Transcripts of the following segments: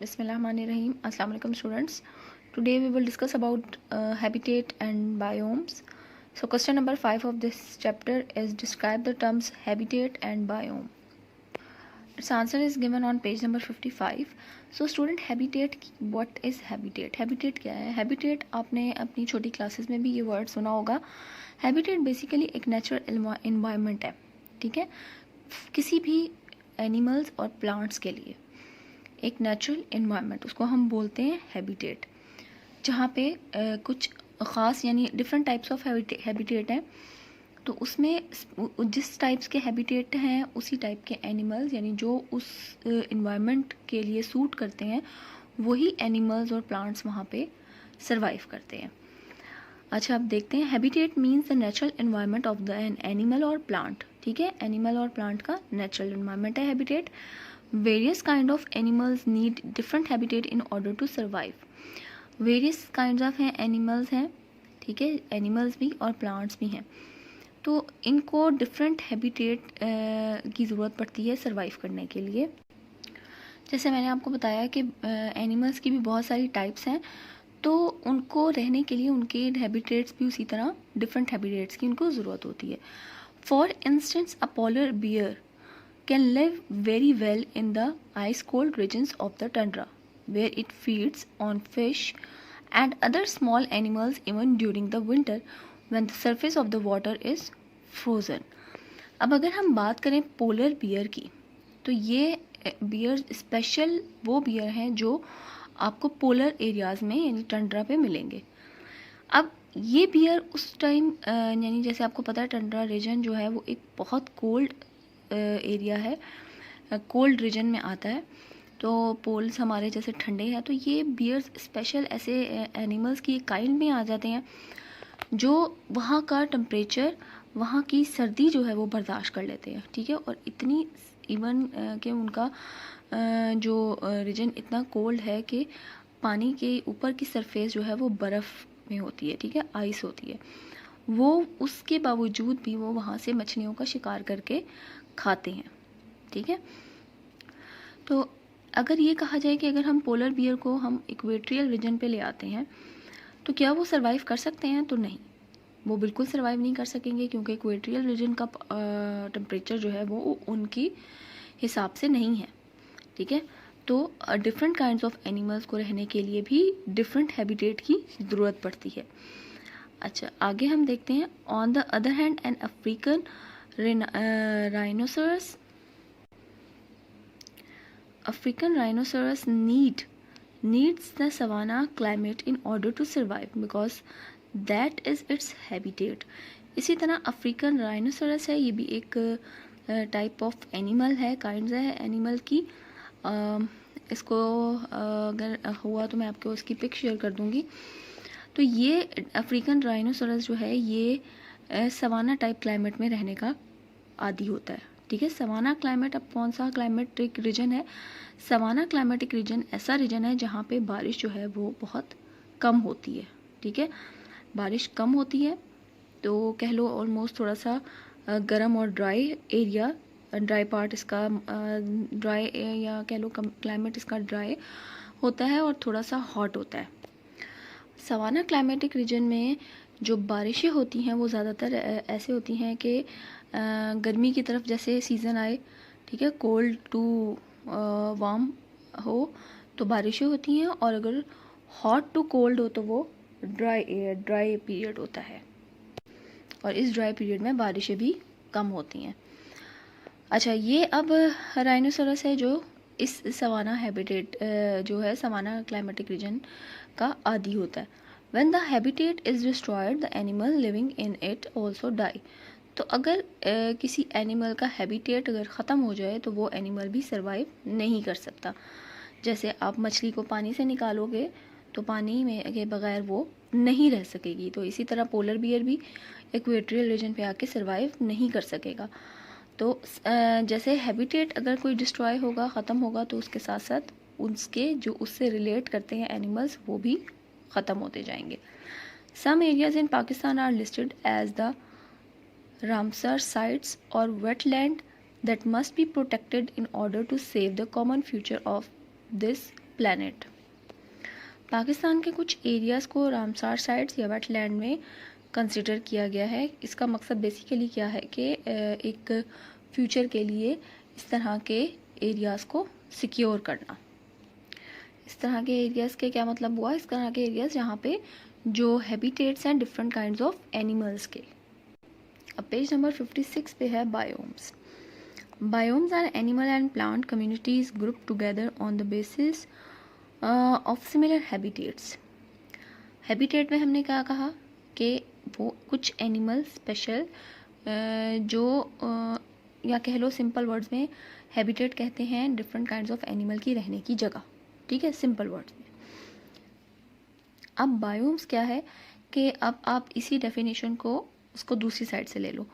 Bismillahirrahmanirrahim. Assalamu alaikum students. Today we will discuss about habitat and biomes. So question number 5 of this chapter is describe the terms habitat and biome. Its answer is given on page number 55. So student habitat, what is habitat? Habitat क्या है? Habitat आपने अपनी छोटी classes में भी ये word सुना होगा. Habitat बेसिकली एक नेचुरल इन्वायरमेंट है, ठीक है, किसी भी एनिमल्स और प्लांट्स के लिए एक नेचुरल इन्वायरमेंट, उसको हम बोलते हैं हैबिटेट, जहाँ पे कुछ ख़ास यानी डिफरेंट टाइप्स ऑफ हैबिटेट हैं. तो उसमें जिस टाइप्स के हैबिटेट हैं उसी टाइप के एनिमल्स यानी जो उस इन्वायरमेंट के लिए सूट करते हैं वही एनिमल्स और प्लांट्स वहाँ पे सरवाइव करते हैं. अच्छा, अब देखते हैं. Habitat means the natural environment of the an animal और प्लांट, ठीक है, एनिमल और प्लांट का नेचुरल इन्वायरमेंट है habitat. Various kind of animals need different habitat in order to survive. Various kind of हैं एनिमल्स हैं, ठीक है, एनिमल्स भी और प्लांट्स भी हैं, तो इनको डिफरेंट हैबिटेट की ज़रूरत पड़ती है सर्वाइव करने के लिए. जैसे मैंने आपको बताया कि एनिमल्स की भी बहुत सारी टाइप्स हैं, तो उनको रहने के लिए उनके हैबिटेट्स भी उसी तरह डिफरेंट हैबिटेट्स की उनको ज़रूरत होती है. For instance a polar bear can live very well in the ice cold regions of the tundra where it feeds on fish and other small animals even during the winter when the surface of the water is frozen. अब अगर हम बात करें polar bear की, तो ये beer special वो beer हैं जो आपको पोलर एरियाज़ में यानी टंड्रा पे मिलेंगे. अब ये बियर उस टाइम यानी जैसे आपको पता है टंड्रा रीजन जो है वो एक बहुत कोल्ड एरिया है, कोल्ड रीजन में आता है, तो पोल्स हमारे जैसे ठंडे हैं, तो ये बियर्स स्पेशल ऐसे एनिमल्स की काइंड में आ जाते हैं जो वहाँ का टेम्परेचर, वहाँ की सर्दी जो है वो बर्दाश्त कर लेते हैं, ठीक है, और इतनी इवन कि उनका जो रीजन इतना कोल्ड है कि पानी के ऊपर की सरफेस जो है वो बर्फ़ में होती है, ठीक है, आइस होती है, वो उसके बावजूद भी वो वहाँ से मछलियों का शिकार करके खाते हैं, ठीक है. तो अगर ये कहा जाए कि अगर हम पोलर बियर को हम इक्वेटोरियल रीजन पे ले आते हैं तो क्या वो सरवाइव कर सकते हैं? तो नहीं, वो बिल्कुल सरवाइव नहीं कर सकेंगे, क्योंकि इक्वेटोरियल रीजन का टेम्परेचर जो है वो उनकी हिसाब से नहीं है, ठीक है. तो डिफरेंट काइंड्स ऑफ एनिमल्स को रहने के लिए भी डिफरेंट हैबिटेट की ज़रूरत पड़ती है. अच्छा, आगे हम देखते हैं. On the other hand an African rhinoceros needs the savanna climate in order to survive because that is its habitat. इसी तरह अफ्रीकन राइनोसरस है, ये भी एक टाइप ऑफ एनिमल है, काइंड्स है एनिमल की. इसको अगर हुआ तो मैं आपको उसकी पिक शेयर कर दूंगी. तो ये अफ्रीकन राइनोसरस जो है ये सवाना टाइप क्लाइमेट में रहने का आदी होता है, ठीक है. सवाना क्लाइमेट, अब कौन सा क्लाइमेटिक रीजन है? सवाना क्लाइमेटिक रीजन ऐसा रीजन है जहाँ पे बारिश जो है वो बहुत कम होती है, ठीक है, बारिश कम होती है, तो कह लो ऑलमोस्ट थोड़ा सा गर्म और ड्राई एरिया, ड्राई पार्ट इसका ड्राई या कह लो क्लाइमेट इसका ड्राई होता है और थोड़ा सा हॉट होता है. सवाना क्लाइमेटिक रीजन में जो बारिशें होती हैं वो ज़्यादातर ऐसे होती हैं कि गर्मी की तरफ जैसे सीज़न आए, ठीक है, कोल्ड टू वार्म हो तो बारिशें होती हैं, और अगर हॉट टू कोल्ड हो तो वो ड्राई पीरियड होता है, और इस ड्राई पीरियड में बारिशें भी कम होती हैं. अच्छा, ये अब राइनोसरस है जो इस सवाना हैबिटेट जो है सवाना क्लाइमेटिक रीजन का आदी होता है. When the habitat is destroyed, the animal living in it also die. तो अगर किसी एनिमल का हैबिटेट अगर ख़त्म हो जाए तो वो एनिमल भी सरवाइव नहीं कर सकता. जैसे आप मछली को पानी से निकालोगे तो पानी में के बगैर वो नहीं रह सकेगी, तो इसी तरह पोलर बियर भी इक्वेटोरियल रीजन पे आके सरवाइव नहीं कर सकेगा. तो जैसे हैबिटेट अगर कोई डिस्ट्रॉय होगा, ख़त्म होगा, तो उसके साथ साथ उसके जो उससे रिलेट करते हैं एनिमल्स वो भी ख़त्म होते जाएंगे. Some areas in Pakistan are listed as the Ramsar sites और wetland that must be protected in order to save the common future of this planet. Pakistan के कुछ एरियाज़ को रामसार साइट्स या वेटलैंड में कंसिडर किया गया है। इसका मकसद बेसिकली क्या है कि एक फ्यूचर के लिए इस तरह के एरियाज़ को सिक्योर करना। इस तरह के एरियाज़ के क्या मतलब हुआ? इस तरह के एरियाज़ जहाँ पे जो हैबिटेट्स हैं डिफरेंट काइंड्स ऑफ एनिमल्स के। अब पेज नंबर 56 पे है biomes. Biomes are animal and plant communities group together on the basis of similar habitats. Habitat में हमने क्या कहा कि वो कुछ एनिमल स्पेशल जो या कह लो सिंपल वर्ड्स में हैबिटेट कहते हैं डिफरेंट काइंड्स ऑफ एनिमल की रहने की जगह। ठीक है, सिंपल वर्ड्स में। अब बायोम्स क्या है कि अब आप इसी डेफिनेशन को उसको दूसरी साइड से ले लो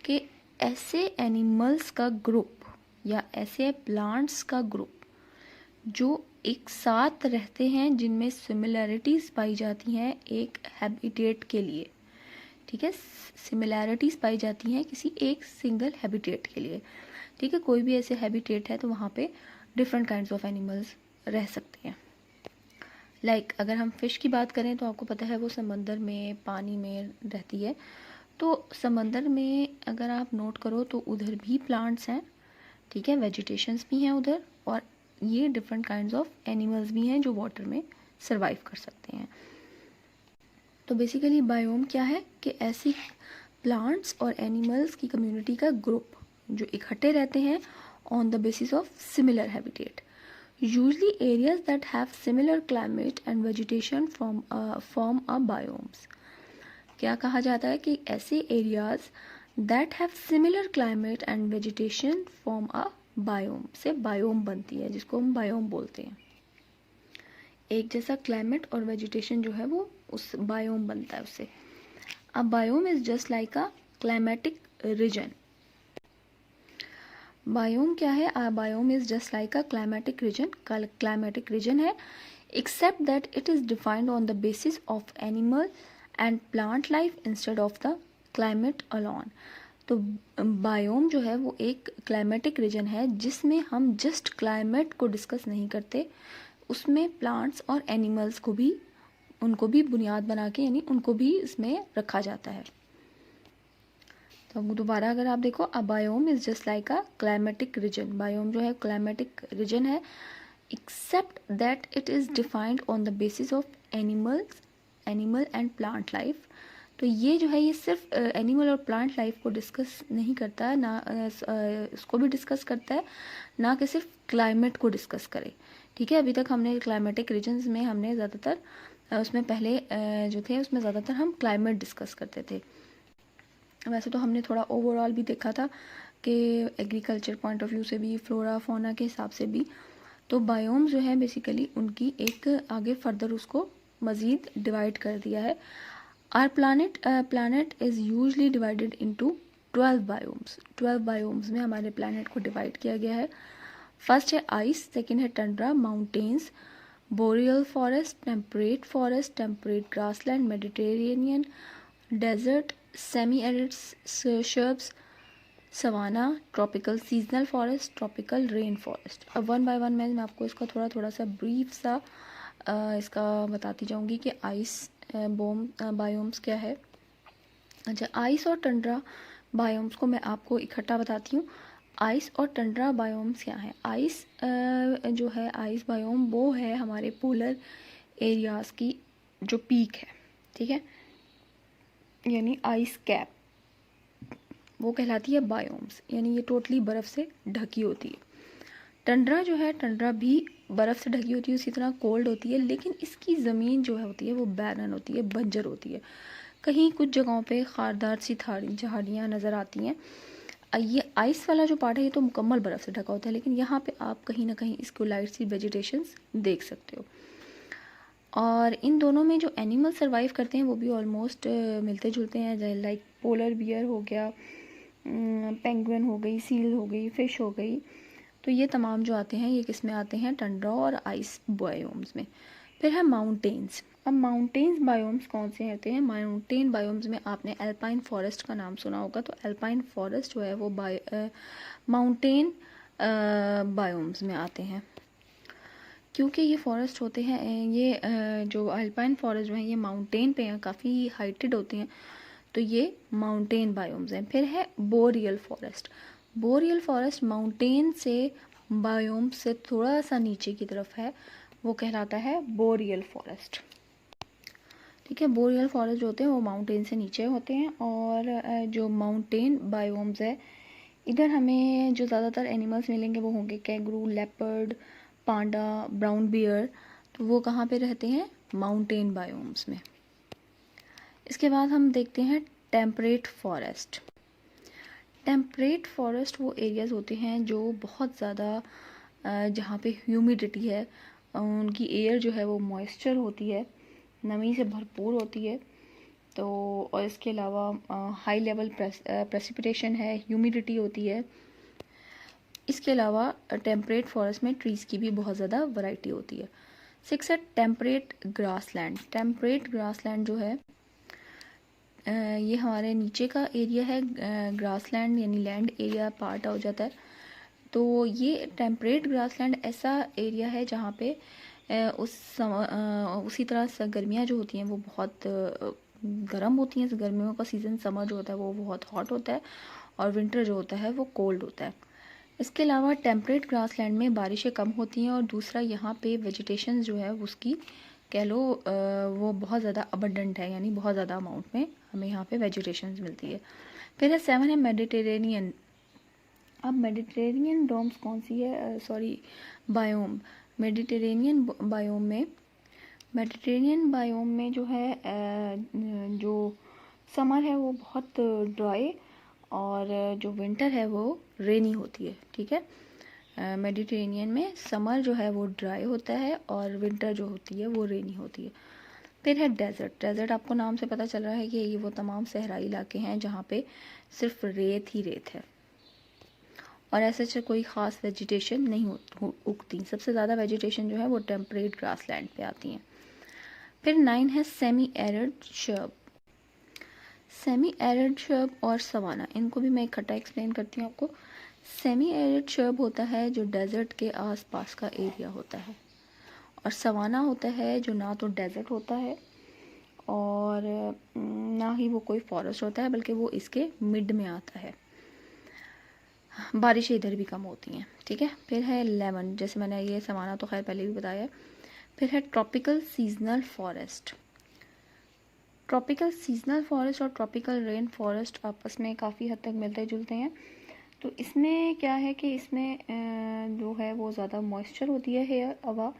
कि ऐसे एनिमल्स का ग्रुप या ऐसे प्लांट्स का ग्रुप जो एक साथ रहते हैं जिनमें सिमिलैरिटीज़ पाई जाती हैं एक हैबिटेट के लिए। ठीक है, सिमिलैरिटीज़ पाई जाती हैं किसी एक सिंगल हैबिटेट के लिए। ठीक है, कोई भी ऐसे हैबिटेट है तो वहाँ पे डिफरेंट काइंड्स ऑफ एनिमल्स रह सकते हैं। लाइक अगर हम फ़िश की बात करें तो आपको पता है वो समंदर में पानी में रहती है। तो समंदर में अगर आप नोट करो तो उधर भी प्लांट्स हैं, ठीक है, वेजिटेशंस भी हैं उधर, और ये डिफरेंट काइंड्स ऑफ एनिमल्स भी हैं जो वाटर में सरवाइव कर सकते हैं। तो बेसिकली बायोम क्या है कि ऐसी प्लांट्स और एनिमल्स की कम्युनिटी का ग्रुप जो इकट्ठे रहते हैं on the basis of similar habitat. Usually areas that have similar climate and vegetation form a biomes. क्या कहा जाता है कि ऐसे areas that have similar climate and vegetation form a biome से बायोम बनती है, जिसको हम बायोम बोलते हैं। एक जैसा क्लाइमेट और वेजिटेशन जो है वो उस बायोम बनता है उससे। A biome is just like a climatic region. Biome क्या है? A biome is just like a climatic region. Climatic region है except that it is defined on the basis of animal and plant life instead of the climate alone. तो biome जो है वो एक climatic region है जिसमें हम just climate को डिस्कस नहीं करते, उसमें प्लांट्स और एनिमल्स को भी, उनको भी बुनियाद बना के, यानी उनको भी इसमें रखा जाता है। तो दोबारा अगर आप देखो, a biome is just like a climatic region. Biome जो है क्लाइमेटिक रीजन है except that it is defined on the basis of animal and plant life. तो ये जो है ये सिर्फ एनिमल और प्लांट लाइफ को डिस्कस नहीं करता है, ना इसको भी डिस्कस करता है, ना कि सिर्फ क्लाइमेट को डिस्कस करे। ठीक है, अभी तक हमने क्लाइमेटिक रीजन्स में हमने ज़्यादातर उसमें पहले जो थे उसमें ज़्यादातर हम क्लाइमेट डिस्कस करते थे। वैसे तो हमने थोड़ा ओवरऑल भी देखा था कि एग्रीकल्चर पॉइंट ऑफ व्यू से भी, फ्लोरा फौना के हिसाब से भी। तो बायोम जो है बेसिकली उनकी एक आगे फर्दर उसको मज़ीद डिवाइड कर दिया है। Our planet is usually divided into 12 biomes. 12 biomes में हमारे प्लानट को डिवाइड किया गया है। फर्स्ट है आइस, सेकेंड है tundra, mountains, boreal forest, temperate grassland, Mediterranean desert, semi arid shrubs, savanna, tropical seasonal forest, tropical rain forest. अब one by one मैं आपको इसका थोड़ा सा ब्रीफ सा इसका बताती जाऊंगी कि आइस बायोम्स क्या है। अच्छा, आइस और टंड्रा बायोम्स को मैं आपको इकट्ठा बताती हूँ। आइस और टंड्रा बायोम्स क्या है? आइस जो है आइस बायोम वो है हमारे पोलर एरियाज़ की जो पीक है, ठीक है, यानी आइस कैप, वो कहलाती है बायोम्स, यानी ये टोटली बर्फ़ से ढकी होती है। टंड्रा जो है, टंड्रा भी बर्फ़ से ढकी होती है, उसी तरह कोल्ड होती है, लेकिन इसकी ज़मीन जो है होती है वो बैरन होती है, बंजर होती है। कहीं कुछ जगहों पे खारदार सी झाड़ियाँ नज़र आती हैं। ये आइस वाला जो पार्ट है ये तो मुकम्मल बर्फ़ से ढका होता है, लेकिन यहाँ पे आप कहीं ना कहीं इसको लाइट सी वेजिटेशंस देख सकते हो। और इन दोनों में जो एनिमल सर्वाइव करते हैं वो भी ऑलमोस्ट मिलते जुलते हैं। लाइक पोलर बियर हो गया, पेंगुइन हो गई, सील हो गई, फ़िश हो गई। तो ये तमाम जो आते हैं ये किस में आते हैं? टंड्रा और आइस बायोम्स में। फिर है माउंटेन्स। अब माउंटेन्स बायोम्स कौन से होते हैं? माउंटेन बायोम्स में आपने एल्पाइन फॉरेस्ट का नाम सुना होगा। तो एल्पाइन फॉरेस्ट जो है वो माउंटेन बायोम्स में आते हैं। क्योंकि ये फॉरेस्ट होते हैं, ये जो अल्पाइन फॉरेस्ट जो हैं ये माउंटेन पे हैं, काफ़ी हाइटेड होते हैं, तो ये माउंटेन बायोम्स हैं। फिर है boreal forest. Boreal forest mountain से बायोम से थोड़ा सा नीचे की तरफ है, वो कहलाता है बोरियल फॉरेस्ट। ठीक है, बोरियल फॉरेस्ट जो होते हैं वो माउंटेन से नीचे होते हैं। और जो माउंटेन बायोम्स है, इधर हमें जो ज़्यादातर एनिमल्स मिलेंगे वो होंगे कैंगरू, लेपर्ड, पांडा, ब्राउन बियर। तो वो कहाँ पे रहते हैं? माउंटेन बायोम्स में। इसके बाद हम देखते हैं टेम्परेट फॉरेस्ट। टेम्परेट फॉरेस्ट वो एरियाज़ होते हैं जो बहुत ज़्यादा जहाँ पे ह्यूमिडिटी है, उनकी एयर जो है वो मॉइस्चर होती है, नमी से भरपूर होती है। तो और इसके अलावा हाई लेवल प्रेसिपिटेशन है, ह्यूमिडिटी होती है। इसके अलावा टेम्परेट फॉरेस्ट में ट्रीज़ की भी बहुत ज़्यादा वैरायटी होती है। 6 है टेम्परेट ग्रासलैंड। टेम्परेट ग्रासलैंड जो है ये हमारे नीचे का एरिया है, ग्रासलैंड यानी लैंड एरिया पार्ट हो जाता है। तो ये टेम्परेट ग्रासलैंड ऐसा एरिया है जहाँ पे उसी तरह से गर्मियाँ जो होती हैं वो बहुत गर्म होती हैं। गर्मियों का सीज़न समर जो होता है वो बहुत हॉट होता है, और विंटर जो होता है वो कोल्ड होता है। इसके अलावा टेम्परेट ग्रासलैंड में बारिशें कम होती हैं, और दूसरा यहाँ पे वेजिटेशन जो है उसकी कह लो वो बहुत ज़्यादा अबंडेंट है, यानी बहुत ज़्यादा अमाउंट में हमें यहाँ पे वेजिटेशन मिलती है। फिर है 7 है मेडिटेरेनियन। अब मेडिटेरेनियन डोम्स कौन सी है, सॉरी बायोम। मेडिटेरेनियन बायोम में जो है जो समर है वो बहुत ड्राई, और जो विंटर है वो रेनी होती है। ठीक है, मेडिटेरेनियन में समर जो है वो ड्राई होता है, और विंटर जो होती है वो रेनी होती है। फिर है डेजर्ट। डेजर्ट आपको नाम से पता चल रहा है कि ये वो तमाम सहराई इलाके हैं जहाँ पे सिर्फ रेत ही रेत है, और ऐसे कोई ख़ास वेजिटेशन नहीं उगती। सबसे ज़्यादा वेजिटेशन जो है वो टेम्परेट ग्रासलैंड पे आती हैं। फिर 9 है semi arid shrub. Semi arid shrub और सवाना, इनको भी मैं इकट्ठा एक्सप्लेन करती हूँ आपको। सेमी एरिड शर्ब होता है जो डेजर्ट के आसपास का एरिया होता है, और सवाना होता है जो ना तो डेजर्ट होता है और ना ही वो कोई फॉरेस्ट होता है, बल्कि वो इसके मिड में आता है। बारिशें इधर भी कम होती हैं। ठीक है, फिर है 11, जैसे मैंने ये सवाना तो खैर पहले भी बताया है। फिर है tropical seasonal forest. Tropical seasonal forest और ट्रॉपिकल रेन फॉरेस्ट आपस में काफ़ी हद तक मिलते जुलते हैं। तो इसमें क्या है कि इसमें जो है वो ज़्यादा मॉइस्चर होती है हवा,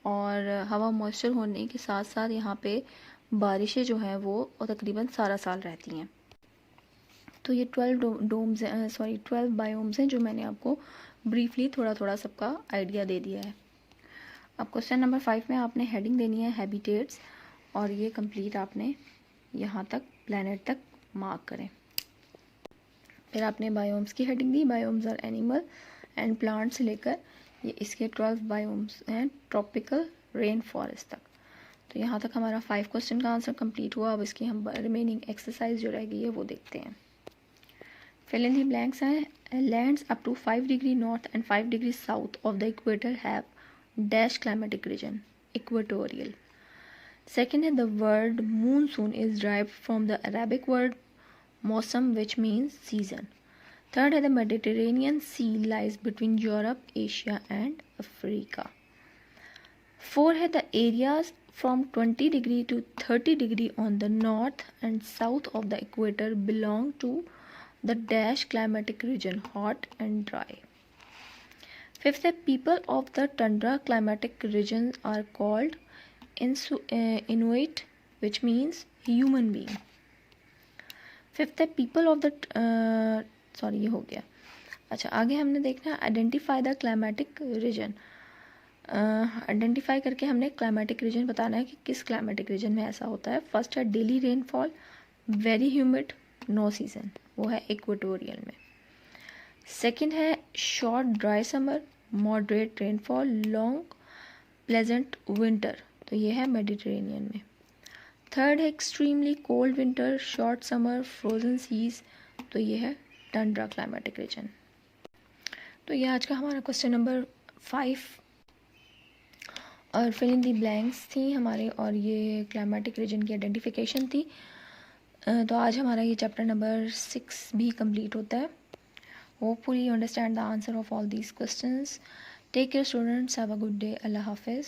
और हवा मॉइस्चर होने के साथ साथ यहाँ पे बारिशें जो हैं वो तकरीबन सारा साल रहती हैं। तो ये 12 बायोम्स हैं जो मैंने आपको ब्रीफली थोड़ा थोड़ा सबका आइडिया दे दिया है। अब क्वेश्चन नंबर 5 में आपने हेडिंग देनी है हैबिटेट्स, और ये कंप्लीट आपने यहाँ तक प्लैनेट तक मार्क करें। फिर आपने बायोम्स की हेडिंग दी, biomes are animal and plant से लेकर ये इसके 12 बायोम्स हैं ट्रॉपिकल रेन फॉरेस्ट तक। तो यहाँ तक हमारा 5 क्वेश्चन का आंसर कंप्लीट हुआ। अब इसकी हम रिमेनिंग एक्सरसाइज जो रह गई है वो देखते हैं। फिल इन दी ब्लैंक्स हैं, lands up to 5 degree north and 5 degree south of the equator have dash climatic region, equatorial. Second is the word monsoon is derived from the Arabic word मौसम which means season. Third is the Mediterranean Sea lies between Europe, Asia and Africa. Four है the areas from 20 degree to 30 degree on the north and south of the equator belong to the dash climatic region, hot and dry. Fifth, the people of the tundra climatic regions are called Inuit, which means human being. Fifth है people of the sorry ये हो गया। अच्छा, आगे हमने देखना है identify the climatic reason. Identify करके हमने क्लाइमेटिक रीजन बताना है कि किस क्लाइमेटिक रीजन में ऐसा होता है। फर्स्ट है daily rainfall, very humid, no season, वो है इक्वेटोरियल में। सेकंड है short dry summer, moderate rainfall, long pleasant winter, तो ये है मेडिटेरेनियन में। थर्ड है extremely cold winter, short summer, frozen seas, तो ये है टंड्रा क्लाइमेटिक रीजन। तो ये आज का हमारा क्वेश्चन नंबर 5 और फिल इन दी ब्लैंक्स थी हमारे, और ये क्लाइमेटिक रीजन की आइडेंटिफिकेशन थी। तो आज हमारा ये चैप्टर नंबर 6 भी कंप्लीट होता है। Hopefully you understand the answer of all these questions. Take care students, have a good day, अल्लाह हाफिज़।